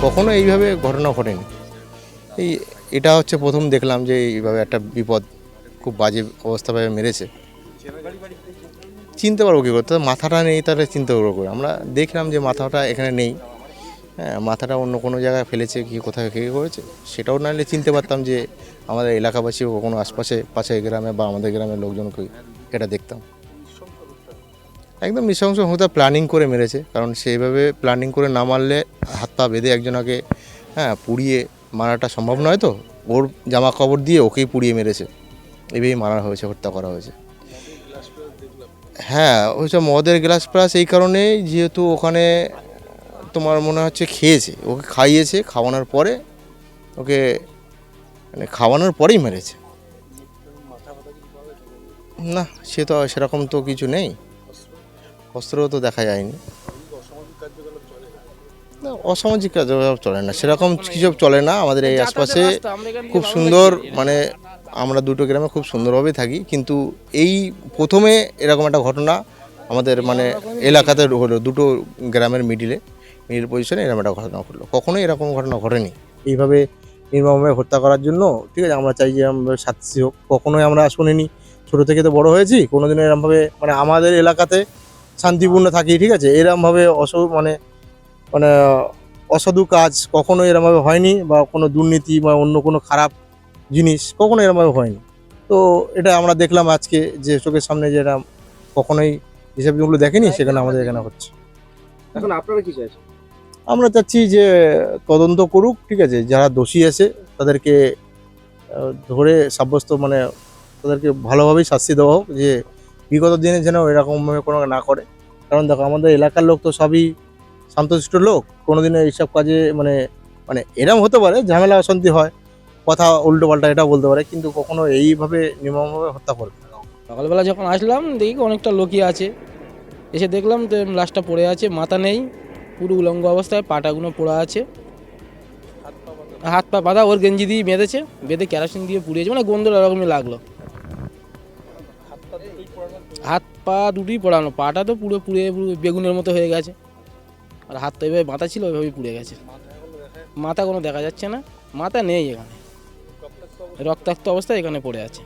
কখনো এইভাবে ঘটনা ঘটেনি। এই এটা হচ্ছে প্রথম দেখলাম যে এইভাবে একটা বিপদ খুব বাজে অবস্থাভাবে মেরেছে। চিনতে পারবো কী করে, তার মাথাটা নেই, তাহলে চিনতে পারবো করে। আমরা দেখলাম যে মাথাটা এখানে নেই, হ্যাঁ, মাথাটা অন্য কোনো জায়গায় ফেলেছে, কি কোথায় কী করেছে সেটাও নাহলে চিনতে পারতাম যে আমাদের এলাকাবাসী কখনো আশপাশে পাশে গ্রামে বা আমাদের গ্রামের লোকজনকে এটা দেখতাম। একদম নৃশংস হতে প্ল্যানিং করে মেরেছে, কারণ সেইভাবে প্ল্যানিং করে না মারলে হাত পা বেঁধে একজনকে পুড়িয়ে মারাটা সম্ভব নয়। তো ওর জামা কাপড় দিয়ে ওকেই পুড়িয়ে মেরেছে, এভাবেই মারা হয়েছে, হত্যা করা হয়েছে। হ্যাঁ, ওইসব মদের গ্লাস প্লাস এই কারণেই যেহেতু ওখানে তোমার মনে হচ্ছে খেয়েছে, ওকে খাইয়েছে, খাওয়ানোর পরে ওকে মানে খাওয়ানোর পরেই মেরেছে। না, সে তো সেরকম তো কিছু নেই, অস্ত্রও তো দেখা যায়নি। না, অসামাজিক কার্যকলাপ চলে না, সেরকম কিছু চলে না আমাদের এই আশপাশে। খুব সুন্দর, মানে আমরা দুটো গ্রামে খুব সুন্দরভাবেই থাকি, কিন্তু এই প্রথমে এরকম একটা ঘটনা আমাদের মানে এলাকাতে হলো, দুটো গ্রামের মিডিল পজিশনে এরকম একটা ঘটনা ঘটলো। কখনোই এরকম ঘটনা ঘটেনি এইভাবে নির্মমভাবে হত্যা করার জন্য। ঠিক আছে, আমরা চাই যে আমরা শাস্তি হোক, কখনোই আমরা শুনিনি। ছোটো থেকে তো বড় হয়েছি, কোনোদিনও এরকমভাবে মানে আমাদের এলাকাতে শান্তিপূর্ণ থাকি, ঠিক আছে, এরকমভাবে মানে মানে অসাধু কাজ কখনো এরমভাবে হয়নি, বা কোনো দুর্নীতি বা অন্য কোনো খারাপ জিনিস কখনো এরমভাবে হয়নি। তো এটা আমরা দেখলাম আজকে যে চোখের সামনে, যে এরা কখনোই যেসব জিনিসগুলো দেখেনি সেখানে আমাদের এখানে হচ্ছে। এখন আপনারা কি চাইছেন? আমরা চাচ্ছি যে তদন্ত করুক, ঠিক আছে, যারা দোষী আছে তাদেরকে ধরে সাব্যস্ত মানে তাদেরকে ভালোভাবেই শাস্তি দেওয়া হোক, যে বিগত দিনে যেন এরকমভাবে কোনো না করে। কারণ দেখো, আমাদের এলাকার লোক তো সবই শান্তশিষ্ট লোক, কোনোদিনও এইসব কাজে মানে মানে এরম হতে পারে, ঝামেলা অশান্তি হয়, কথা উল্টো পাল্টা এটা বলতে পারে, কিন্তু কখনো এইভাবে নির্মমভাবে হত্যা করবে না। সকালবেলা যখন আসলাম দেখি অনেকটা লোকই আছে, এসে দেখলাম তো লাশটা পড়ে আছে, মাথা নেই, পুরো উলঙ্গ অবস্থায়, পাটাগুলো পোড়া আছে, হাত পা বাঁধা, ওর গেঞ্জি দিয়ে বেঁধেছে, বেঁধে কেরোসিন দিয়ে পুড়িয়েছে, মানে গন্ধ এরকমই লাগলো। হাত পা দুটোই পোড়ানো, পাটা তো পুরো পুড়ে পুরো বেগুনের মতো হয়ে গেছে, আর হাত তো এভাবে বাঁধা ছিল, ওইভাবেই পুড়ে গেছে। মাথা কোনো দেখা যাচ্ছে না, মাথা নেই এখানে, রক্তাক্ত অবস্থায় এখানে পড়ে আছে।